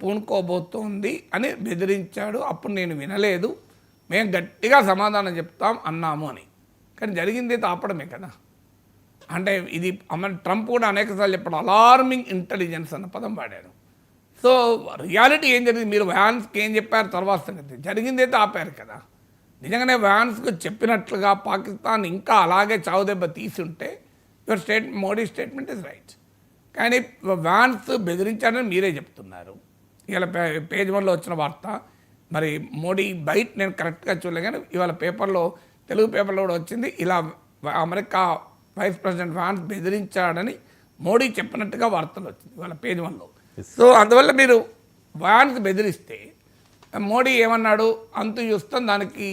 పూనుకోబోతోంది అని బెదిరించాడు. అప్పుడు నేను వినలేదు, మేము గట్టిగా సమాధానం చెప్తాం అన్నాము అని. కానీ జరిగింది ఆపడమే కదా. అంటే ఇది ట్రంప్ కూడా అనేకసార్లు చెప్పాడు, అలార్మింగ్ ఇంటెలిజెన్స్ అన్న పదం వాడారు. సో రియాలిటీ ఏం జరిగింది, మీరు వ్యాన్స్కి ఏం చెప్పారు తర్వాత సంగతి, జరిగిందైతే ఆపారు కదా. నిజంగానే వ్యాన్స్కి చెప్పినట్లుగా పాకిస్తాన్ ఇంకా అలాగే చావుదెబ్బ తీసుంటే మోడీ స్టేట్మెంట్ ఇస్ రైట్. కానీ వ్యాన్స్ బెదిరించారని మీరే చెప్తున్నారు. ఇవాళ పేజ్ 1లో వచ్చిన వార్త, మరి మోడీ బయట నేను కరెక్ట్గా చూడలే కానీ ఇవాళ పేపర్లో, తెలుగు పేపర్లో కూడా వచ్చింది, ఇలా అమెరికా వైస్ ప్రెసిడెంట్ వ్యాన్స్ బెదిరించాడని మోడీ చెప్పినట్టుగా వార్తలు వచ్చింది ఇవాళ పేజ్ 1లో. సో అందువల్ల మీరు వ్యాన్స్ బెదిరిస్తే మోడీ ఏమన్నాడు, అంతు చూస్తాం దానికి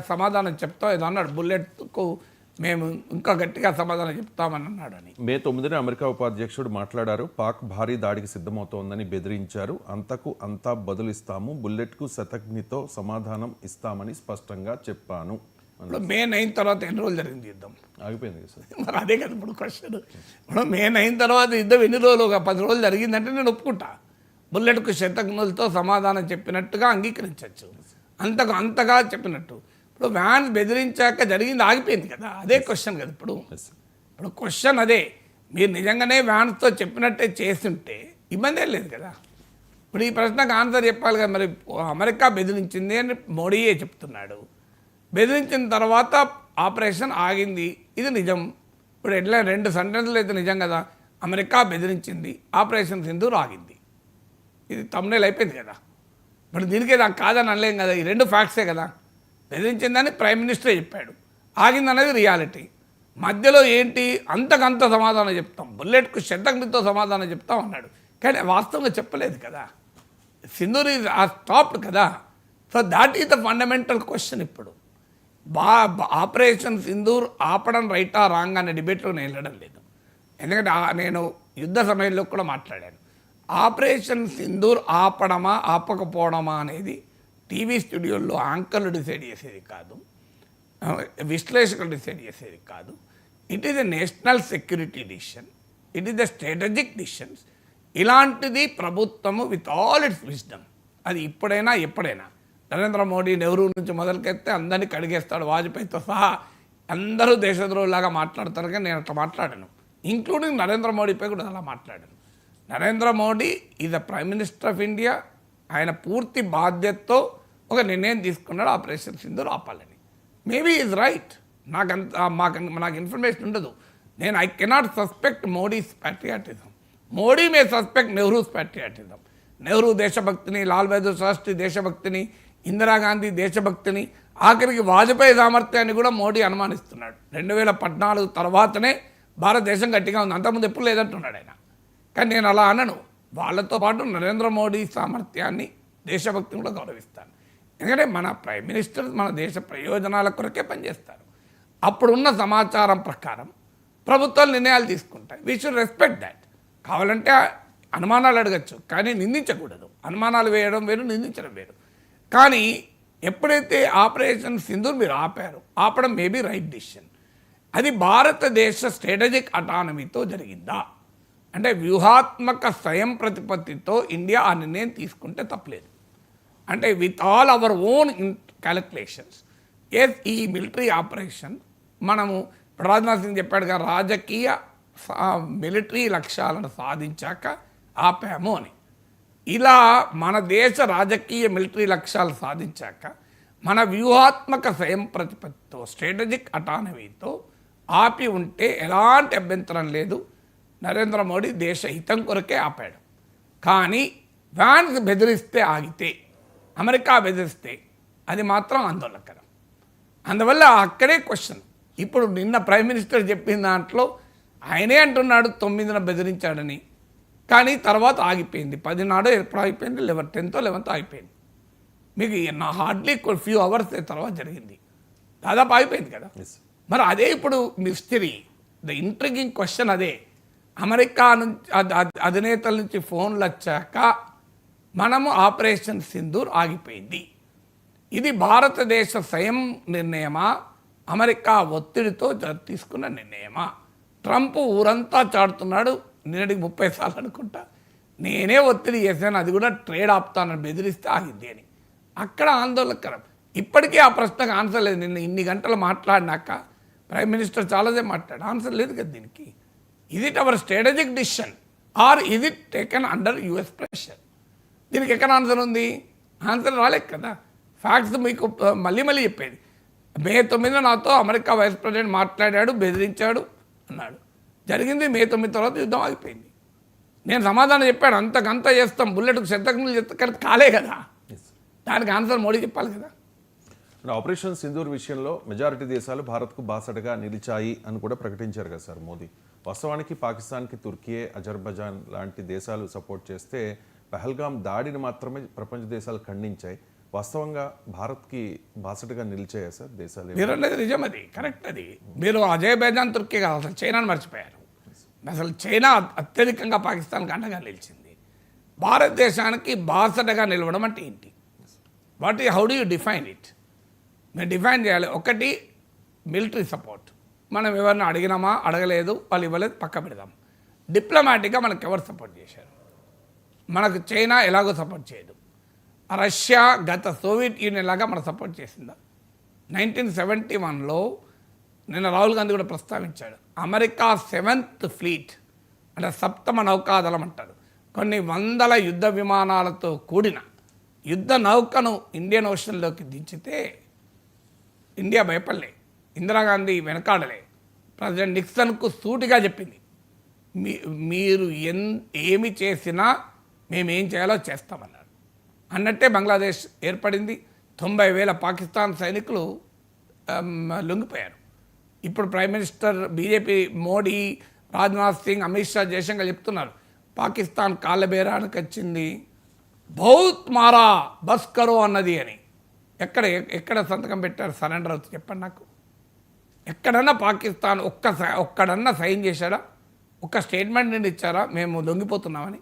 సమాధానం చెప్తాం ఏదో అన్నాడు, బుల్లెట్కు మేము ఇంకా గట్టిగా సమాధానం చెప్తామని అన్నాడు అని. మే 9న అమెరికా ఉపాధ్యక్షుడు మాట్లాడారు, పాక్ భారీ దాడికి సిద్ధమవుతోందని బెదిరించారు, అంతకు అంతా బదులిస్తాము, బుల్లెట్కు శతఘ్నితో సమాధానం ఇస్తామని స్పష్టంగా చెప్పాను. ఇప్పుడు మే 9 తర్వాత ఎన్ని రోజులు జరిగింది యుద్ధం? ఆగిపోయింది కదా సార్. మరి అదే కదా ఇప్పుడు క్వశ్చన్. ఇప్పుడు మే 9 తర్వాత యుద్ధం ఎన్ని రోజులు, 10 రోజులు జరిగిందంటే నేను ఒప్పుకుంటా, బుల్లెట్కు శతఘ్నులతో సమాధానం చెప్పినట్టుగా అంగీకరించవచ్చు, అంతగా చెప్పినట్టు. ఇప్పుడు వ్యాన్స్ బెదిరించాక జరిగింది ఆగిపోయింది కదా, అదే క్వశ్చన్ కదా ఇప్పుడు. ఇప్పుడు క్వశ్చన్ అదే, మీరు నిజంగానే వ్యాన్స్తో చెప్పినట్టే చేస్తుంటే ఇబ్బంది ఏం లేదు కదా. ఇప్పుడు ఈ ప్రశ్నకు ఆన్సర్ చెప్పాలి కదా. మరి అమెరికా బెదిరించింది అని మోడీయే చెప్తున్నాడు, బెదిరించిన తర్వాత ఆపరేషన్ ఆగింది, ఇది నిజం. ఇప్పుడు ఎట్లా 2 సెంటెన్స్లు అయితే నిజం కదా, అమెరికా బెదిరించింది, ఆపరేషన్ సింధూర్ ఆగింది, ఇది తమ్నేల్ అయిపోయింది కదా. ఇప్పుడు దీనికే నాకు కాదని అనలేం కదా, ఈ 2 ఫ్యాక్ట్సే కదా. బెదిరించిందని ప్రైమ్ మినిస్టరే చెప్పాడు, ఆగిందనేది రియాలిటీ. మధ్యలో ఏంటి, అంతకంత సమాధానం చెప్తాం, బుల్లెట్కు శతఘ్నితో సమాధానం చెప్తాం అన్నాడు, కానీ వాస్తవంగా చెప్పలేదు కదా. సింధూర్ ఈజ్ స్టాప్డ్ కదా. So that is the fundamental question. ఇప్పుడు ఆపరేషన్ సింధూర్ ఆపడం రైటా రాంగ్ అనే డిబేట్లో నేను వెళ్ళడం లేదు, ఎందుకంటే నేను యుద్ధ సమయంలో కూడా మాట్లాడాను. ఆపరేషన్ సింధూర్ ఆపడమా ఆపకపోవడమా అనేది టీవీ స్టూడియోల్లో యాంకర్లు డిసైడ్ చేసేది కాదు, విశ్లేషకులు డిసైడ్ చేసేది కాదు. It is a national security decision, it is the strategic decisions. ఇలాంటిది ప్రభుత్వము విత్ ఆల్ ఇట్స్ విజ్డమ్, అది ఇప్పుడైనా ఎప్పుడైనా. నరేంద్ర మోడీ నెహ్రూ నుంచి మొదలుకెత్తే అందరినీ కడిగేస్తాడు, వాజ్పేయితో సహా అందరూ దేశద్రోహులాగా మాట్లాడతారు, కానీ నేను అట్లా మాట్లాడాను, ఇంక్లూడింగ్ నరేంద్ర మోడీపై కూడా అలా మాట్లాడాను. Narendra Modi is the prime minister of India, ఆయన పూర్తి బాధ్యతతో ఒక నిర్ణయం తీసుకున్నాడు ఆపరేషన్ సింధూర్ ఆపాలని. మేబీ ఈజ్ రైట్, నాకు ఇన్ఫర్మేషన్ ఉండదు, నేను I cannot suspect Modi's patriotism. Modi May suspect Nehru's patriotism. Nehru దేశభక్తిని, లాల్ బహదూర్ శాస్త్రి దేశభక్తిని, ఇందిరాగాంధీ దేశభక్తిని, ఆఖరికి వాజ్పేయి సామర్థ్యాన్ని కూడా మోడీ అనుమానిస్తున్నాడు. 2014 తర్వాతనే భారతదేశం గట్టిగా ఉంది, అంతకుముందు ఎప్పుడు లేదంటున్నాడు ఆయన. కానీ నేను అలా అనను, వాళ్ళతో పాటు నరేంద్ర మోడీ సామర్థ్యాన్ని, దేశభక్తిని కూడా గౌరవిస్తాను. ఎందుకంటే మన ప్రైమ్ మినిస్టర్ మన దేశ ప్రయోజనాల కొరకే పనిచేస్తారు. అప్పుడున్న సమాచారం ప్రకారం ప్రభుత్వాలు నిర్ణయాలు తీసుకుంటాయి, వీ షుడ్ రెస్పెక్ట్ దాట్. కావాలంటే అనుమానాలు అడగచ్చు, కానీ నిందించకూడదు. అనుమానాలు వేయడం వేరు, నిందించడం వేరు. కానీ ఎప్పుడైతే ఆపరేషన్ సింధూర్ మీరు ఆపడం మేబీ రైట్ డిసిషన్. అది భారతదేశ స్ట్రాటజిక్ అటానమీతో జరిగిందా అంటే వ్యూహాత్మక స్వయం ప్రతిపత్తితో ఇండియా ఆ నిర్ణయం తీసుకుంటే తప్పలేదు. అంటే with all our own calculations as ఈ మిలిటరీ ఆపరేషన్ మనము రాజ్నాథ్ సింగ్ చెప్పాడుగా, రాజకీయ మిలిటరీ లక్ష్యాలను సాధించాక ఆపాము అని. ఇలా మన దేశ రాజకీయ మిలిటరీ లక్ష్యాలు సాధించాక మన వ్యూహాత్మక స్వయం ప్రతిపత్తితో, స్ట్రాటజిక్ అటానమీతో ఆపి ఉంటే ఎలాంటి అభ్యంతరం లేదు. నరేంద్ర మోడీ దేశ హితం కొరకే ఆపాడు. కానీ వ్యాన్స్ బెదిరిస్తే ఆగితే, అమెరికా బెదిరిస్తే అది మాత్రం ఆందోళనకరం. అందువల్ల అక్కడే క్వశ్చన్. ఇప్పుడు నిన్న ప్రైమ్ మినిస్టర్ చెప్పిన దాంట్లో ఆయనే అంటున్నాడు 9న బెదిరించాడని, కానీ తర్వాత ఆగిపోయింది. 10 నాడు ఎప్పుడు ఆగిపోయింది, 10th 11th ఆగిపోయింది. మీకు హార్డ్లీ ఫ్యూ అవర్స్ తర్వాత జరిగింది, దాదాపు ఆగిపోయింది కదా. మరి అదే ఇప్పుడు మిస్టరీ, ద ఇంట్రిగింగ్ క్వశ్చన్ అదే. అమెరికా నుంచి అధినేతల నుంచి ఫోన్లు వచ్చాక మనము ఆపరేషన్ సింధూర్ ఆగిపోయింది. ఇది భారతదేశ స్వయం నిర్ణయమా, అమెరికా ఒత్తిడితో తీసుకున్న నిర్ణయమా? ట్రంప్ ఊరంతా చాడుతున్నాడు, నిన్నటికి 30 సార్లు అనుకుంటా, నేనే ఒత్తిడి చేశాను, అది కూడా ట్రేడ్ ఆపుతానని బెదిరిస్తే ఆగింది అని. అక్కడ ఆందోళనకరం. ఇప్పటికీ ఆ ప్రశ్నకు ఆన్సర్ లేదు. నిన్న ఇన్ని గంటలు మాట్లాడినాక ప్రైమ్ మినిస్టర్ చాలాసేపు మాట్లాడు, ఆన్సర్ లేదు కదా దీనికి. Is it our strategic decision or is it taken under US pressure? దీనికి ఎక్కడ ఆన్సర్ ఉంది? ఆన్సర్ రాలేదు కదా. ఫ్యాక్ట్స్ మీకు మళ్ళీ మళ్ళీ చెప్పేది. మే 9 నాతో అమెరికా వైస్ ప్రెసిడెంట్ మాట్లాడాడు, బెదిరించాడు అన్నాడు. జరిగింది మే 9 తర్వాత యుద్ధం ఆగిపోయింది. నేను సమాధానం చెప్పాడు, అంతకంత చేస్తాం, బుల్లెట్కు శతఘ్నులు చెప్తే కాలే కదా. దానికి ఆన్సర్ మోడీ చెప్పాలి కదా. ఆపరేషన్ సింధూర్ విషయంలో మెజారిటీ దేశాలు భారత్కు బాసటగా నిలిచాయి అని కూడా ప్రకటించారు కదా సార్ మోదీ. వాస్తవానికి పాకిస్తాన్కి తుర్కీయే, అజర్బైజాన్ లాంటి దేశాలు సపోర్ట్ చేస్తే పహల్గామ్ దాడిని మాత్రమే ప్రపంచ దేశాలు ఖండించాయి. వాస్తవంగా భారత్కి బాసటగా నిలిచాయా సార్ దేశాలు? మీరు అనేది నిజం, అది కరెక్ట్. అది మీరు అజర్బైజాన్, తుర్కీ కాదు, అసలు చైనాను మర్చిపోయారు. అసలు చైనా అత్యధికంగా పాకిస్తాన్కి అండగా నిలిచింది. భారతదేశానికి బాసటగా నిలవడం అంటే ఏంటి? How do you define it? మేము డిఫైన్ చేయాలి. ఒకటి మిలిటరీ సపోర్ట్. మనం ఎవరిని అడిగినామా, అడగలేదు, వాళ్ళు ఇవ్వలేదు, పక్క పెడదాం. డిప్లొమాటిక్గా మనకు ఎవరు సపోర్ట్ చేశారు? మనకు చైనా ఎలాగో సపోర్ట్ చేయదు. రష్యా గత సోవియట్ యూనియన్ లాగా మనకు సపోర్ట్ చేసిందా? 1971లో నిన్న రాహుల్ గాంధీ కూడా ప్రస్తావించాడు, అమెరికా 7th ఫ్లీట్ అంటే సప్తమ నౌకాదళం అంటారు, కొన్ని వందల యుద్ధ విమానాలతో కూడిన యుద్ధ నౌకను ఇండియన్ ఓషన్లోకి దించితే ఇండియా భయపడలే, ఇందిరాగాంధీ వెనకాడలే. ప్రెసిడెంట్ నిక్సన్కు సూటిగా చెప్పింది, మీరు ఏమి చేసినా మేమేం చేయాలో చేస్తామన్నారు. అన్నట్టే బంగ్లాదేశ్ ఏర్పడింది. 90,000 పాకిస్తాన్ సైనికులు లొంగిపోయారు. ఇప్పుడు prime minister BJP Modi, Rajnath Singh, Amit Shah, Jaishankar చెప్తున్నారు, పాకిస్తాన్ కాళ్ళ బేరానికి వచ్చింది, బహుత్ మారా బస్ కరో అన్నది అని. ఎక్కడ సంతకం పెట్టారు సరెండర్ అవుతుంది చెప్పండి నాకు. ఎక్కడన్నా పాకిస్తాన్ ఒక్కడన్నా సైన్ చేశాడా? ఒక్క స్టేట్మెంట్ నుండి ఇచ్చారా మేము లొంగిపోతున్నామని?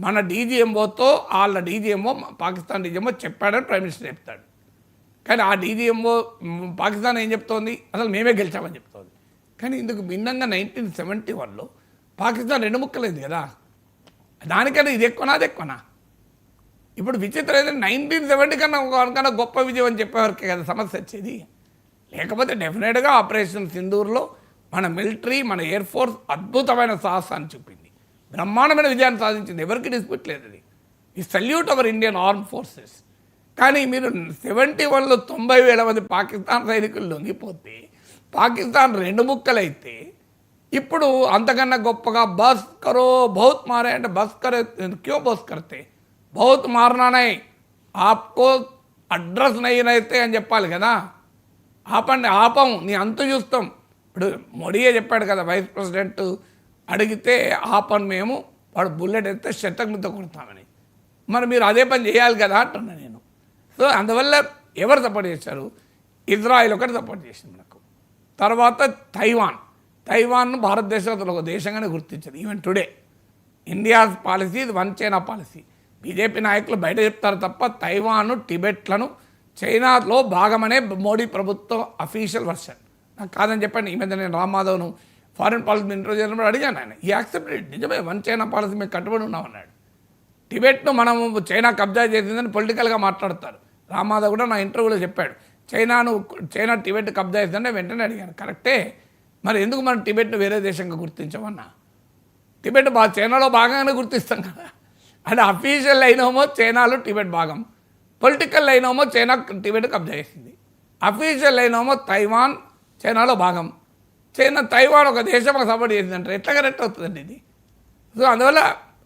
మన డీజీఎంఓతో వాళ్ళ డీజీఎంఓ, పాకిస్తాన్ డీజీఎంఓ చెప్పాడని ప్రైమ్ మినిస్టర్ చెప్తాడు. కానీ ఆ డీజీఎంఓ పాకిస్తాన్ ఏం చెప్తోంది? అసలు మేమే గెలిచామని చెప్తోంది. కానీ ఇందుకు భిన్నంగా 1971లో పాకిస్తాన్ 2 ముక్కలైంది కదా. దానికన్నా ఇది ఎక్కువనా, అది ఎక్కువనా? ఇప్పుడు విచిత్రం ఏదైనా 1970 కన్నా గొప్ప విజయం అని చెప్పేవారికి కదా సమస్య వచ్చేది. లేకపోతే డెఫినెట్గా ఆపరేషన్ సింధూర్లో మన మిలిటరీ, మన ఎయిర్ ఫోర్స్ అద్భుతమైన సాహసాన్ని చూపింది, బ్రహ్మాండమైన విజయాన్ని సాధించింది, ఎవరికి డిస్ప్యూట్ లేదు. అది ఈ salute our Indian arm forces. కానీ మీరు 71లో 90,000 మంది పాకిస్తాన్ సైనికులు లొంగిపోతే, పాకిస్తాన్ 2 ముక్కలైతే, ఇప్పుడు అంతకన్నా గొప్పగా బస్ కరో బహుత్ మారే అంటే బస్ కరే క్యో బస్ కర్తే బహుత్ మారనానే ఆప్కో అడ్రస్ నైతే అని చెప్పాలి కదా. ఆపండి, ఆపం, నీ అంతు చూస్తాం. ఇప్పుడు మోడీయే చెప్పాడు కదా, వైస్ ప్రెసిడెంట్ అడిగితే ఆపని మేము, వాడు బుల్లెట్ ఎత్తే శతఘ్నుతో కొడతామని. మరి మీరు అదే పని చేయాలి కదా అంటున్నా నేను. సో అందువల్ల ఎవరు సపోర్ట్ చేశారు? ఇజ్రాయిల్ ఒకటి సపోర్ట్ చేసింది మనకు. తర్వాత తైవాన్ను భారతదేశంలో ఒక దేశంగానే గుర్తించదు. ఈవెన్ టుడే ఇండియాస్ పాలసీ ఇది వన్ చైనా పాలసీ. బీజేపీ నాయకులు బయట చెప్తారు తప్ప తైవాన్, టిబెట్లను చైనాలో భాగమనే మోడీ ప్రభుత్వం అఫీషియల్ వర్షన్. నాకు కాదని చెప్పండి. ఈ మధ్య నేను రామ్ మాధవ్ను ఫారిన్ పాలసీ ఇంటర్వ్యూ చేసినప్పుడు అడిగాను, ఆయన ఈ యాక్సెప్టెడ్, నిజమే వన్ చైనా పాలసీ మేము కట్టుబడి ఉన్నామన్నాడు. టిబెట్ను మనం చైనా కబ్జా చేసిందని పొలిటికల్గా మాట్లాడతారు. రామ్ మాధవ్ కూడా నా ఇంటర్వ్యూలో చెప్పాడు, చైనా టిబెట్ కబ్జా చేసిందంటే వెంటనే అడిగాను, కరెక్టే, మరి ఎందుకు మనం టిబెట్ను వేరే దేశంగా గుర్తించమన్నా? టిబెట్ చైనాలో భాగంగానే గుర్తిస్తాం కదా. అంటే అఫీషియల్ అయినేమో చైనాలో టిబెట్ భాగం, పొలిటికల్ అయినేమో చైనా టిబెట్ కబ్జా చేసింది, అఫీషియల్ అయినేమో తైవాన్ చైనాలో భాగం. తైవాన్ ఒక దేశం సపోర్ట్ చేసిందంటారు, ఎట్లా కరెక్ట్ అవుతుందండి ఇది? సో అందువల్ల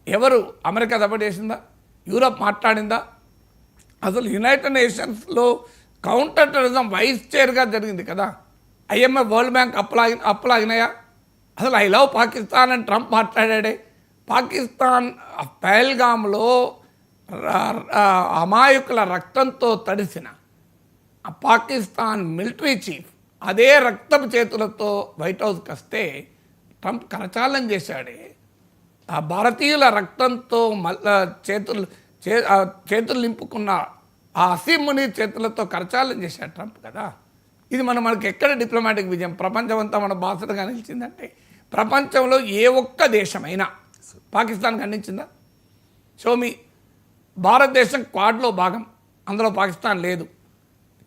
ఎవరు అమెరికా సపోర్ట్ చేసిందా? యూరప్ మాట్లాడిందా? అసలు యునైటెడ్ నేషన్స్లో కౌంటర్ టెర్రరిజం వైస్ చైర్గా జరిగింది కదా. IMF, వరల్డ్ బ్యాంక్ అప్పులాగినాయా? అసలు ఐ లవ్ పాకిస్తాన్ అని ట్రంప్ మాట్లాడాడే. పాకిస్తాన్ పహల్గామ్లో అమాయకుల రక్తంతో తడిసిన ఆ పాకిస్తాన్ మిలిటరీ చీఫ్ అదే రక్తపు చేతులతో వైట్ హౌస్కి వస్తే ట్రంప్ కరచాలనం చేశాడే. ఆ భారతీయుల రక్తంతో చేతులు నింపుకున్న ఆ అసీముని చేతులతో కరచాలనం చేశాడు ట్రంప్ కదా. ఇది మనకి ఎక్కడ డిప్లొమాటిక్ విజయం? ప్రపంచం అంతా మన బాసటగా నిలిచిందంటే, ప్రపంచంలో ఏ ఒక్క దేశమైనా పాకిస్తాన్ ఖండించిందా? షోమి. భారతదేశం క్వాడ్లో భాగం, అందులో పాకిస్తాన్ లేదు.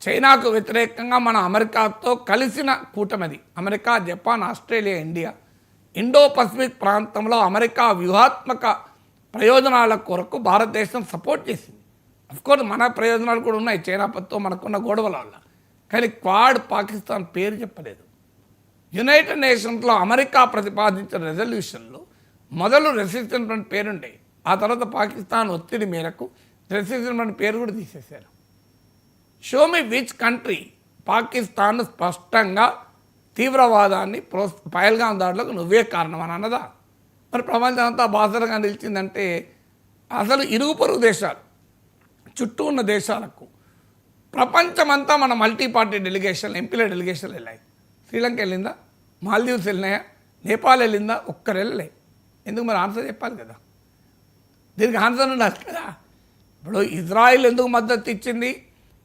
చైనాకు వ్యతిరేకంగా మన అమెరికాతో కలిసిన కూటమిది. America, Japan, Australia, India. Indo Pacific ప్రాంతంలో అమెరికా వ్యూహాత్మక ప్రయోజనాల కొరకు భారతదేశం సపోర్ట్ చేసింది. అఫ్కోర్స్ మన ప్రయోజనాలు కూడా ఉన్నాయి చైనాతో మనకున్న గొడవల వల్ల, కానీ క్వాడ్ పాకిస్తాన్ పేరు చెప్పలేదు. యునైటెడ్ నేషన్స్లో అమెరికా ప్రతిపాదించిన రెజల్యూషన్లో మొదలు రెసిస్టెన్స్ పేరుండే, ఆ తర్వాత పాకిస్తాన్ ఒత్తిడి మేరకు రెసిస్టెన్స్ పేరు కూడా తీసేశారు. షోమి విచ్ కంట్రీ పాకిస్తాన్ స్పష్టంగా తీవ్రవాదాన్ని పహల్గాం దాడులకు నువ్వే కారణం అని అన్నదా? మరి ప్రపంచం అంతా బాసరగా నిలిచిందంటే అసలు ఇరుగు పొరుగు దేశాలు, చుట్టూ ఉన్న దేశాలకు, ప్రపంచమంతా మన మల్టీ పార్టీ డెలిగేషన్లు, ఎంపీల డెలిగేషన్లు వెళ్ళాయి. శ్రీలంక వెళ్ళిందా? మాల్దీవ్స్ వెళ్ళినాయా? నేపాల్ వెళ్ళిందా? ఒక్కరు వెళ్ళలే. ఎందుకు? మరి ఆన్సర్ చెప్పాలి కదా, దీనికి ఆన్సర్ ఉండాలి కదా. ఇప్పుడు ఇజ్రాయిల్ ఎందుకు మద్దతు ఇచ్చింది?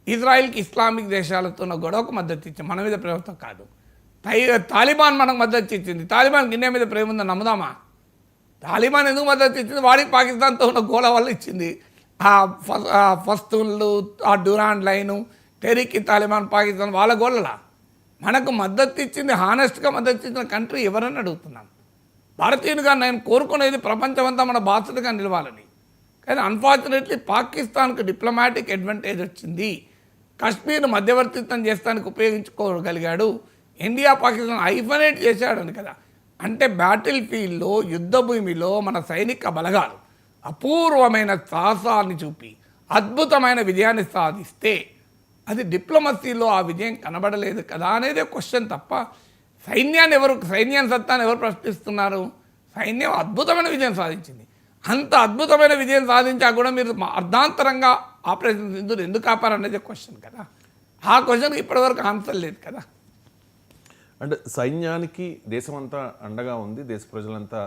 ఇజ్రాయిల్కి ఇస్లామిక్ దేశాలతో ఉన్న గొడవకు మద్దతు ఇచ్చింది, మన మీద ప్రేమతో కాదు. తాలిబాన్ మనకు మద్దతు ఇచ్చింది, తాలిబాన్కి ఇండియా మీద ప్రేమ ఉందని నమ్ముదామా? తాలిబాన్ ఎందుకు మద్దతు ఇచ్చింది? వాడికి పాకిస్తాన్తో ఉన్న గోల వల్ల ఇచ్చింది. ఆ ఫస్తూన్లు, ఆ డ్యూరాండ్ లైను, టెరిక్కి తాలిబాన్, పాకిస్తాన్ వాళ్ళ గోళ్ళలా. మనకు మద్దతు ఇచ్చింది, హానెస్ట్గా మద్దతు ఇచ్చిన కంట్రీ ఎవరని అడుగుతున్నాను. భారతీయునిగా నేను కోరుకునేది ప్రపంచమంతా మన బాధ్యతగా నిలవాలని. కానీ అన్ఫార్చునేట్లీ పాకిస్తాన్కు డిప్లొమాటిక్ అడ్వాంటేజ్ వచ్చింది. కశ్మీర్ను మధ్యవర్తిత్వం చేస్తానికి ఉపయోగించుకోగలిగాడు. ఇండియా పాకిస్తాన్ ఐఫనేట్ చేశాడని కదా. అంటే బ్యాటిల్ ఫీల్డ్లో, యుద్ధ భూమిలో మన సైనిక బలగాలు అపూర్వమైన సాహసాన్ని చూపి అద్భుతమైన విజయాన్ని సాధిస్తే అది డిప్లొమసీలో ఆ విజయం కనబడలేదు కదా అనేదే క్వశ్చన్ తప్ప సైన్యం సత్తాన్ని ఎవరు ప్రశ్నిస్తున్నారు? సైన్యం అద్భుతమైన విజయం సాధించింది. అంత అద్భుతమైన విజయం సాధించా కూడా మీరు అర్ధాంతరంగా ఆపరేషన్ సింధూర్ ఎందుకు ఆపారనేదే క్వశ్చన్ కదా. ఆ క్వశ్చన్కి ఇప్పటివరకు ఆన్సర్ లేదు కదా. అంటే సైన్యానికి దేశమంతా అండగా ఉంది, దేశ ప్రజలంతా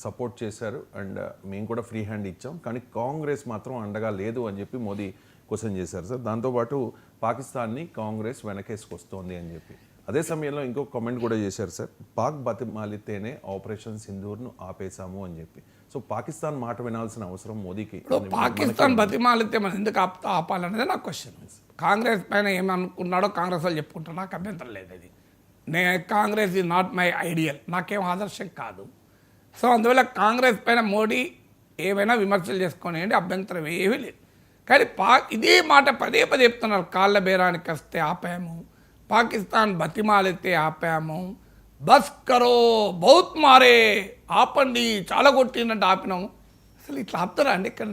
సపోర్ట్ చేశారు, అండ్ మేము కూడా ఫ్రీ హ్యాండ్ ఇచ్చాం, కానీ కాంగ్రెస్ మాత్రం అండగా లేదు అని చెప్పి మోదీ క్వశ్చన్ చేశారు సార్. దాంతోపాటు పాకిస్తాన్ని కాంగ్రెస్ వెనకేసుకొస్తోంది అని చెప్పి అదే సమయంలో ఇంకొక కామెంట్ కూడా చేశారు సార్, పాక్ బతిమాలితేనే ఆపరేషన్ సింధూర్ను ఆపేశాము అని చెప్పి. సో పాకిస్తాన్ మాట వినాల్సిన అవసరం మోదీకి. పాకిస్తాన్ బతిమాలితే మనం ఎందుకు ఆపాలనేది నా క్వశ్చన్. కాంగ్రెస్ పైన ఏమనుకున్నాడో కాంగ్రెస్ వాళ్ళు చెప్పుకుంటారు, నాకు అభ్యంతరం లేదు. అది Congress is not my ideal, నాకేం ఆదర్శం కాదు. సో అందువల్ల కాంగ్రెస్ పైన మోడీ ఏమైనా విమర్శలు చేసుకునేయండి, అభ్యంతరం ఏమీ లేదు. కానీ ఇదే మాట పదే పదే చెప్తున్నారు, కాళ్ళ బేరానికి వస్తే ఆపాము, పాకిస్తాన్ బతిమాలితే ఆపాము, బస్ కరో బౌత్ మారే, ఆపండి చాలా కొట్టిందంటే ఆపినాము. అసలు ఇట్లా ఆపుతారా అండి? ఇక్కడ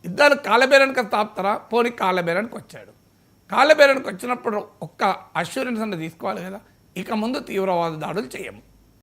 యుద్ధాలు కాళ్ళబేరానికి వస్తే ఆపుతారా? పోనీ కాళ్ళబేరానికి వచ్చాడు, కాళ్ళబేరానికి వచ్చినప్పుడు ఒక్క అష్యూరెన్స్ అన్న తీసుకోవాలి కదా, ఇక ముందు తీవ్రవాద దాడులు చేయము.